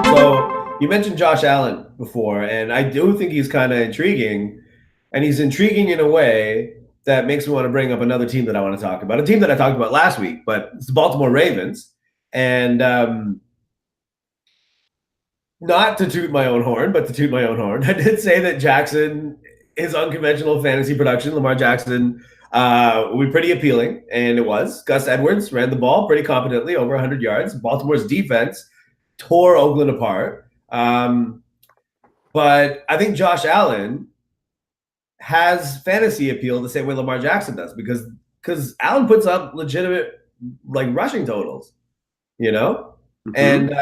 So you mentioned Josh Allen before, and I do think he's kind of intriguing, and he's intriguing in a way that makes me want to bring up another team that I want to talk about, a team that I talked about last week, but it's the Baltimore Ravens. And not to toot my own horn, but to toot my own horn, I did say that Jackson, his unconventional fantasy production, Lamar Jackson, would be pretty appealing, and it was. Gus Edwards ran the ball pretty competently, over 100 yards. Baltimore's defense tore Oakland apart. But I think Josh Allen has fantasy appeal the same way Lamar Jackson does, because Allen puts up legitimate like rushing totals, you know? Mm-hmm. And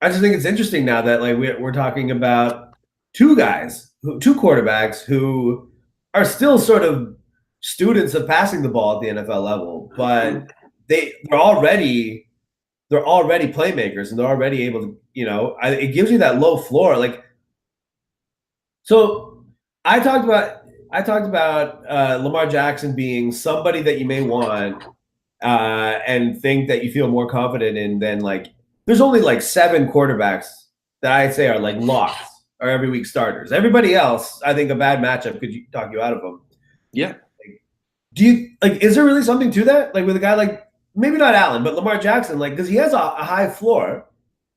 I just think it's interesting now that like we're talking about two quarterbacks who are still sort of students of passing the ball at the NFL level, but they're already playmakers, and they're already able to, it gives you that low floor. Like, so I talked about Lamar Jackson being somebody that you may want and think that you feel more confident in than like. There's only like 7 quarterbacks that I'd say are like locks or every week starters. Everybody else, I think a bad matchup could talk you out of them. Yeah. Is there really something to that? Like with a guy like, maybe not Allen, but Lamar Jackson, like, because he has a high floor,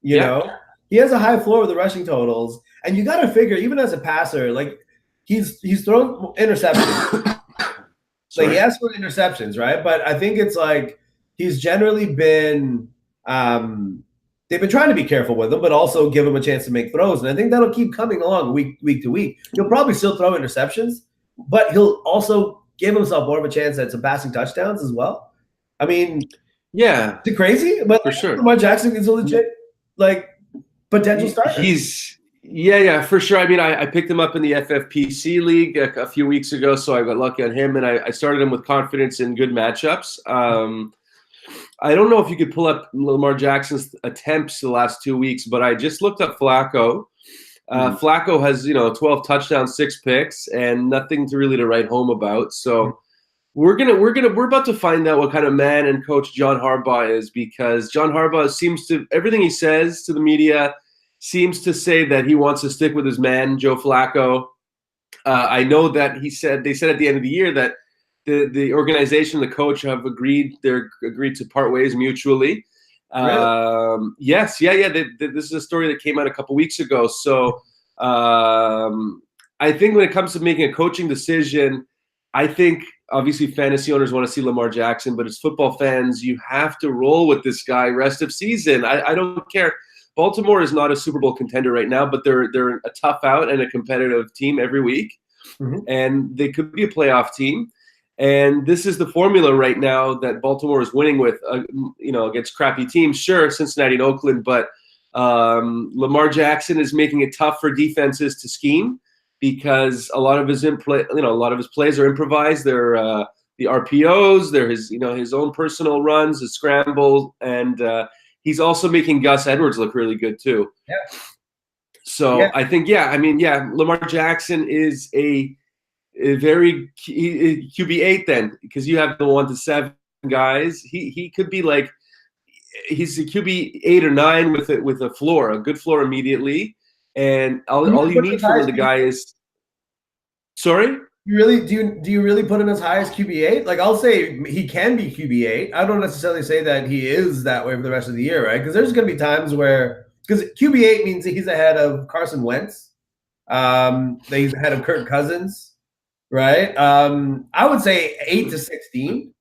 you know? He has a high floor with the rushing totals. And you got to figure, even as a passer, like he's thrown interceptions. Like he has thrown interceptions, right? But I think it's like he's generally been they've been trying to be careful with him, but also give him a chance to make throws. And I think that'll keep coming along week to week. He'll probably still throw interceptions, but he'll also give himself more of a chance at some passing touchdowns as well. I mean, yeah. Is it crazy? But for sure. Lamar Jackson is a legit like potential starter. Yeah, for sure. I mean, I picked him up in the FFPC league a few weeks ago, so I got lucky on him, and I started him with confidence in good matchups. I don't know if you could pull up Lamar Jackson's attempts the last 2 weeks, but I just looked up Flacco. Flacco has 12 touchdowns, 6 picks, and nothing to write home about. So we're about to find out what kind of man and coach John Harbaugh is, because John Harbaugh seems to, everything he says to the media seems to say that he wants to stick with his man Joe Flacco. I know that they said at the end of the year that the organization, the coach have agreed to part ways mutually. Really? Yes. This is a story that came out a couple weeks ago. So I think when it comes to making a coaching decision, I think obviously fantasy owners want to see Lamar Jackson, but as football fans, you have to roll with this guy rest of season. I don't care. Baltimore is not a Super Bowl contender right now, but they're a tough out and a competitive team every week. And they could be a playoff team. And this is the formula right now that Baltimore is winning with, against crappy teams. Sure, Cincinnati and Oakland, but Lamar Jackson is making it tough for defenses to scheme, because a lot of his plays are improvised. They're the RPOs. They're his own personal runs, his scramble, and he's also making Gus Edwards look really good too. Yeah. So I think Lamar Jackson is a very QB8 then, because you have the 1 to 7 guys. He could be like, he's a QB8 or 9 with a floor, a good floor immediately, and all you need from the guy is. Sorry. Do you really put him as high as QB8? Like, I'll say he can be QB8. I don't necessarily say that he is that way for the rest of the year, right? Because there's going to be times where, because QB8 means he's ahead of Carson Wentz, that he's ahead of Kirk Cousins. Right. I would say 8 to 16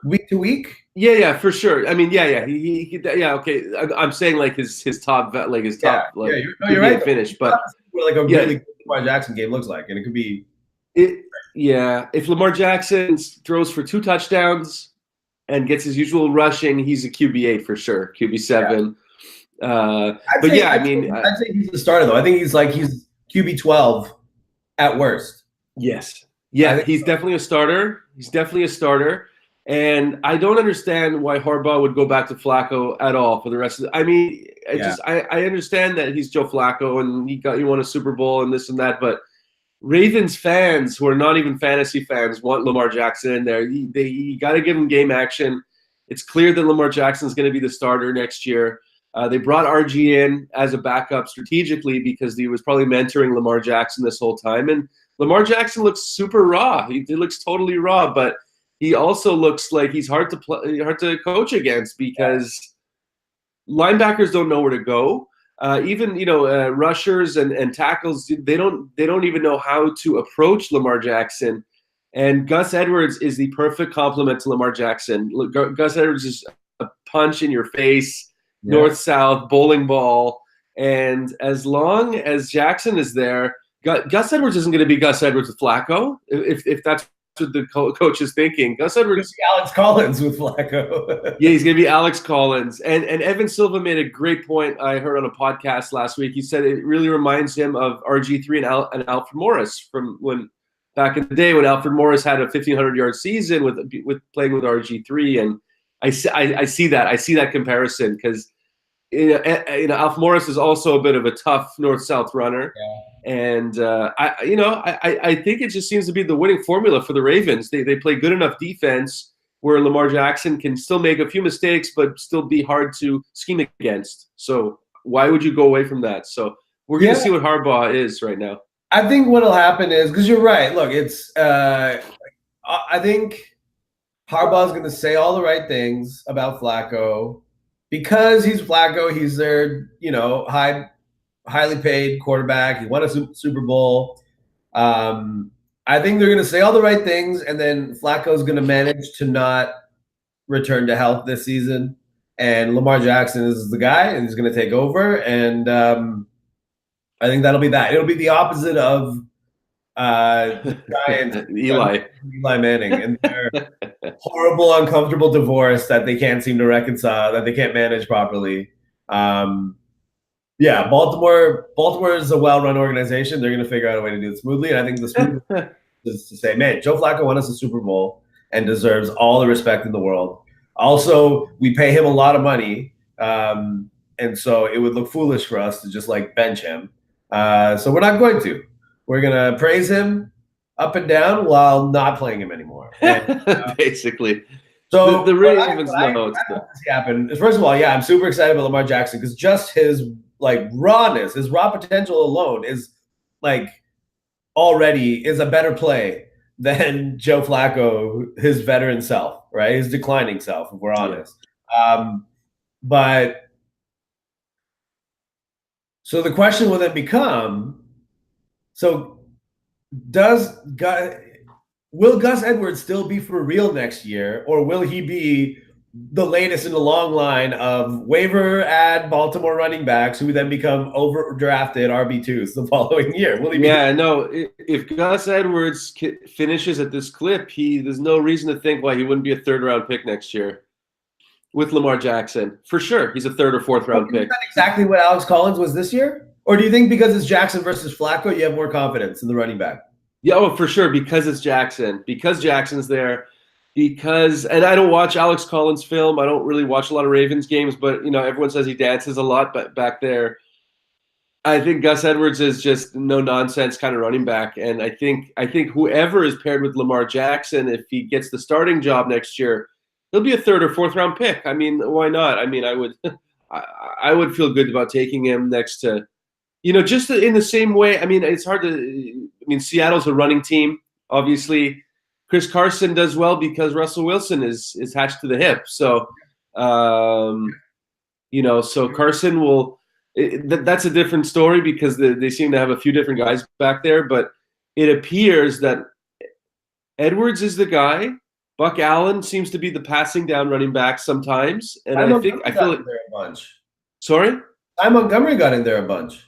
week to week. Yeah, for sure. I mean, okay. I'm saying like his top, like his top, you're right. Finish, but like a really good Lamar Jackson game looks like, and it could be. If Lamar Jackson throws for 2 touchdowns and gets his usual rushing, he's a QB8 for sure, QB7. I'd say he's the starter though. I think he's QB12 at worst. Yes. Yeah, he's definitely a starter. And I don't understand why Harbaugh would go back to Flacco at all for the rest of I understand that he's Joe Flacco and he won a Super Bowl and this and that, but Ravens fans who are not even fantasy fans want Lamar Jackson in there. You got to give him game action. It's clear that Lamar Jackson is going to be the starter next year. They brought RG in as a backup strategically because he was probably mentoring Lamar Jackson this whole time. And Lamar Jackson looks super raw. He looks totally raw, but he also looks like he's hard to coach against because linebackers don't know where to go. Even rushers and tackles, they don't even know how to approach Lamar Jackson. And Gus Edwards is the perfect complement to Lamar Jackson. Gus Edwards is a punch in your face, north-south bowling ball. And as long as Jackson is there, Gus Edwards isn't going to be Gus Edwards with Flacco. If that's what the coach is thinking. Gus Edwards, Alex Collins with Flacco. Yeah, he's going to be Alex Collins. And Evan Silva made a great point I heard on a podcast last week. He said it really reminds him of RG3 and Alfred Morris from when back in the day when Alfred Morris had a 1,500-yard season with playing with RG3. And I see that. I see that comparison because Alfred Morris is also a bit of a tough north-south runner. Yeah. And I think it just seems to be the winning formula for the Ravens. They play good enough defense where Lamar Jackson can still make a few mistakes, but still be hard to scheme against. So why would you go away from that? So we're going to see what Harbaugh is right now. I think what'll happen is, because you're right. Look, it's I think Harbaugh's going to say all the right things about Flacco because he's Flacco. He's their highly paid quarterback. He won a Super Bowl. I think they're going to say all the right things, and then Flacco's going to manage to not return to health this season. And Lamar Jackson is the guy, and he's going to take over. And I think that'll be that. It'll be the opposite of the Giants, Eli Manning, and their horrible, uncomfortable divorce that they can't seem to reconcile, that they can't manage properly. Yeah, Baltimore is a well-run organization. They're going to figure out a way to do it smoothly. And I think the smooth is to say, man, Joe Flacco won us a Super Bowl and deserves all the respect in the world. Also, we pay him a lot of money. And so it would look foolish for us to just bench him. So we're not going to. We're going to praise him up and down while not playing him anymore. And, basically. So the Ravens know it's happened. First of all, yeah, I'm super excited about Lamar Jackson because just his rawness, his raw potential alone is already is a better play than Joe Flacco, his veteran self, right? His declining self, if we're honest. But so the question will then become: so will Gus Edwards still be for real next year, or will he be the latest in the long line of waiver ad Baltimore running backs who then become overdrafted RB2s the following year? Will he be? Yeah, no. If Gus Edwards finishes at this clip, there's no reason to think why he wouldn't be a third-round pick next year with Lamar Jackson. For sure, he's a third or fourth-round pick. Is that exactly what Alex Collins was this year? Or do you think because it's Jackson versus Flacco, you have more confidence in the running back? Yeah, for sure, because it's Jackson. Because Jackson's there. And I don't watch Alex Collins' film. I don't really watch a lot of Ravens games, but everyone says he dances a lot back there. I think Gus Edwards is just no nonsense kind of running back, and I think whoever is paired with Lamar Jackson, if he gets the starting job next year, he'll be a third or fourth round pick. I mean, why not? I mean, I would feel good about taking him next to, just in the same way. I mean, it's hard to. I mean, Seattle's a running team, obviously. Chris Carson does well because Russell Wilson is hatched to the hip. So, so Carson will. That's a different story because they seem to have a few different guys back there. But it appears that Edwards is the guy. Buck Allen seems to be the passing down running back sometimes, and I feel like there a bunch. Sorry, Ty Montgomery got in there a bunch.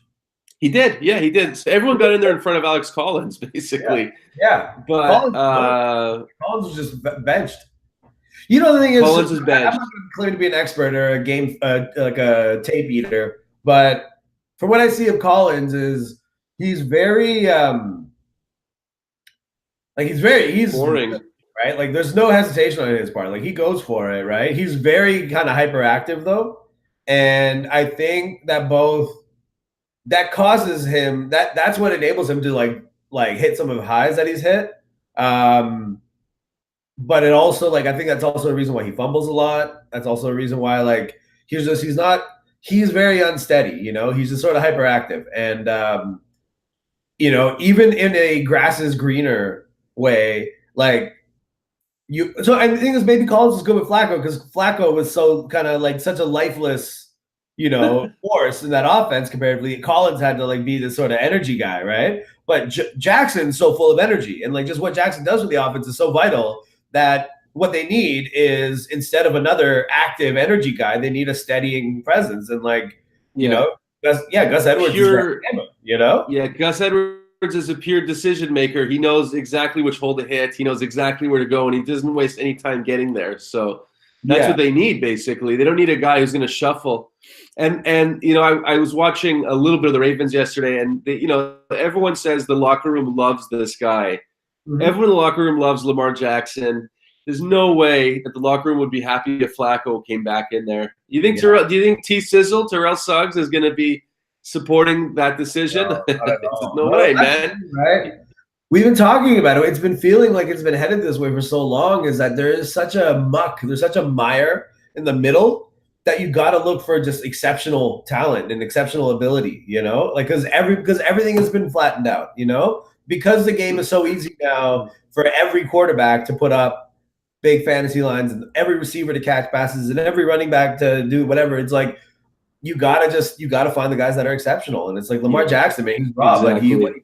He did, yeah, he did. So everyone got in there in front of Alex Collins, basically. Yeah. But Collins was just benched. The thing is, Collins is benched. I'm not claiming to be an expert or a game like a tape eater, but from what I see of Collins, is he's very he's boring, right? There's no hesitation on his part. He goes for it, right? He's very kind of hyperactive though, and I think that both. That causes him that's what enables him to like hit some of the highs that he's hit. But it also like I think that's also a reason why he fumbles a lot. That's also a reason why like he's very unsteady. He's just sort of hyperactive, and even in a grass is greener way, like so I think this maybe Collins was good with Flacco because Flacco was so kind of like such a lifeless, force in that offense comparatively. Collins had to like be this sort of energy guy, right? But Jackson's so full of energy, and like just what Jackson does with the offense is so vital that what they need is instead of another active energy guy, they need a steadying presence, and like Gus Edwards is right, Yeah, Gus Edwards is a pure decision maker. He knows exactly which hole to hit. He knows exactly where to go, and he doesn't waste any time getting there. So that's what they need, basically. They don't need a guy who's going to shuffle. And I was watching a little bit of the Ravens yesterday, and everyone says the locker room loves this guy. Mm-hmm. Everyone in the locker room loves Lamar Jackson. There's no way that the locker room would be happy if Flacco came back in there. Do you think Terrell Suggs is going to be supporting that decision? No way, man. Right? We've been talking about it. It's been feeling like it's been headed this way for so long, is that there is such a muck, there's such a mire in the middle that you got to look for just exceptional talent and exceptional ability, like because everything has been flattened out, because the game is so easy now for every quarterback to put up big fantasy lines and every receiver to catch passes and every running back to do whatever. It's like you gotta find the guys that are exceptional, and it's like Lamar Jackson, man, he's raw, but what he does is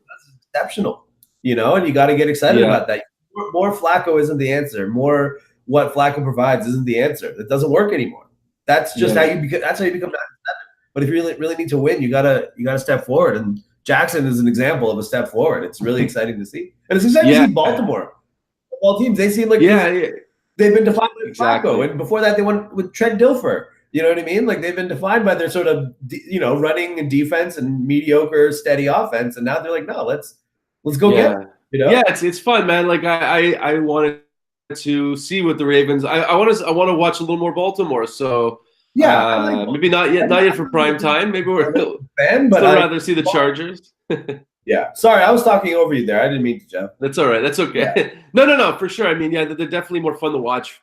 exceptional, and you got to get excited about that. More Flacco isn't the answer. More what Flacco provides isn't the answer. It doesn't work anymore. That's just how you become. That's how you become. But if you really need to win, you gotta step forward, and Jackson is an example of a step forward. It's really exciting to see, and it's exciting to see Baltimore. All teams, they seem like they've been defined by Flacco, and before that they went with Trent Dilfer. You know what I mean? Like they've been defined by their sort of running and defense and mediocre, steady offense, and now they're like, no, let's go get it. Yeah, it's fun, man. Like I wanted to see what the Ravens. I want to watch a little more Baltimore. So maybe not yet for prime time. Maybe we're still rather see the Chargers. Yeah, sorry, I was talking over you there. I didn't mean to, Jeff. That's all right. That's okay. Yeah. No, for sure. I mean, they're definitely more fun to watch.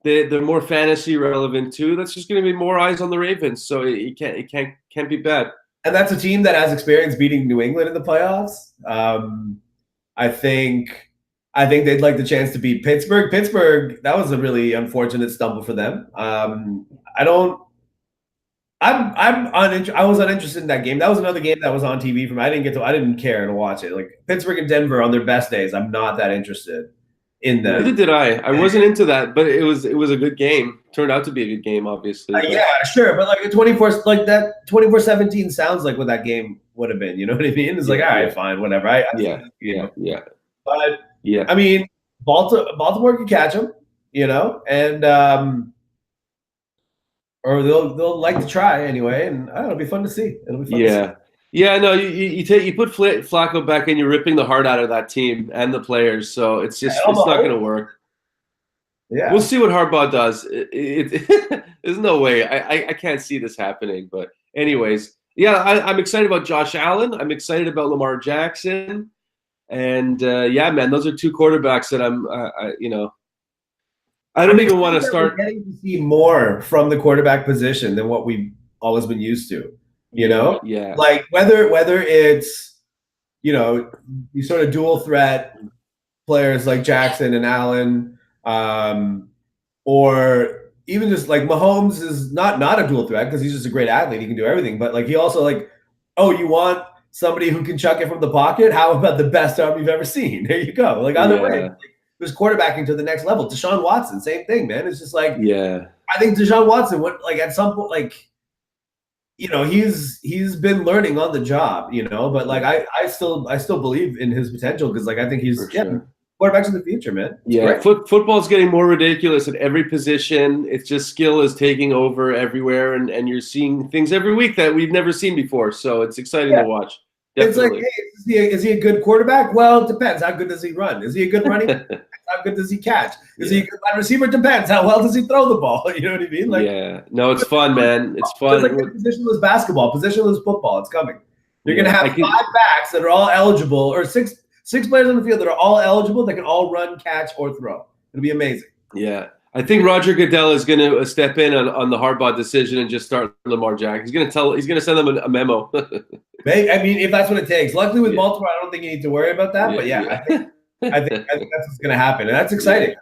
They're more fantasy relevant too. That's just going to be more eyes on the Ravens. So it can't be bad. And that's a team that has experience beating New England in the playoffs. I think they'd like the chance to beat Pittsburgh. Pittsburgh, that was a really unfortunate stumble for them. I was uninterested in that game. That was another game that was on TV for me. I didn't care to watch it. Like Pittsburgh and Denver on their best days, I'm not that interested in them. Neither did I. I wasn't into that, but it was a good game. Turned out to be a good game, obviously. Yeah, sure, but like the 24-17 sounds like what that game would have been. You know what I mean? It's like, all right, fine, whatever. Yeah. But I mean, Baltimore can catch them, and or they'll like to try anyway, and it'll be fun to see. It'll be fun to see. Yeah, no, you put Flacco back in, you're ripping the heart out of that team and the players, so it's not going to work. Yeah, we'll see what Harbaugh does. There's no way. I can't see this happening. But anyways, I'm excited about Josh Allen. I'm excited about Lamar Jackson, and man, those are two quarterbacks that I don't even want to start. We're getting to see more from the quarterback position than what we've always been used to. Like whether it's you sort of dual threat players like Jackson and Allen, or even just like Mahomes is not a dual threat because he's just a great athlete. He can do everything, but like he also you want somebody who can chuck it from the pocket. How about the best arm you've ever seen? There you go. Like either way, there's quarterbacking to the next level. Deshaun Watson, same thing, man. It's just like I think Deshaun Watson would at some point he's been learning on the job, but like I still believe in his potential because I think he's quarterbacks in the future, man. Football's getting more ridiculous at every position. It's just skill is taking over everywhere, and you're seeing things every week that we've never seen before. So it's exciting to watch. Definitely. It's like, hey, is he a good quarterback? Well, it depends. How good does he run? Is he a good running back? How good does he catch? Is he a good wide receiver? Depends. How well does he throw the ball? You know what I mean? No, it's fun, man. It's fun. It's like positionless basketball, positionless football. It's coming. You're going to have 5 backs that are all eligible, or six 6 players on the field that are all eligible, that can all run, catch, or throw. It'll be amazing. Yeah. I think Roger Goodell is going to step in on the Harbaugh decision and just start Lamar Jackson. He's going to send them a memo. I mean, if that's what it takes. Luckily with Baltimore, I don't think you need to worry about that. But I think that's what's going to happen, and that's exciting.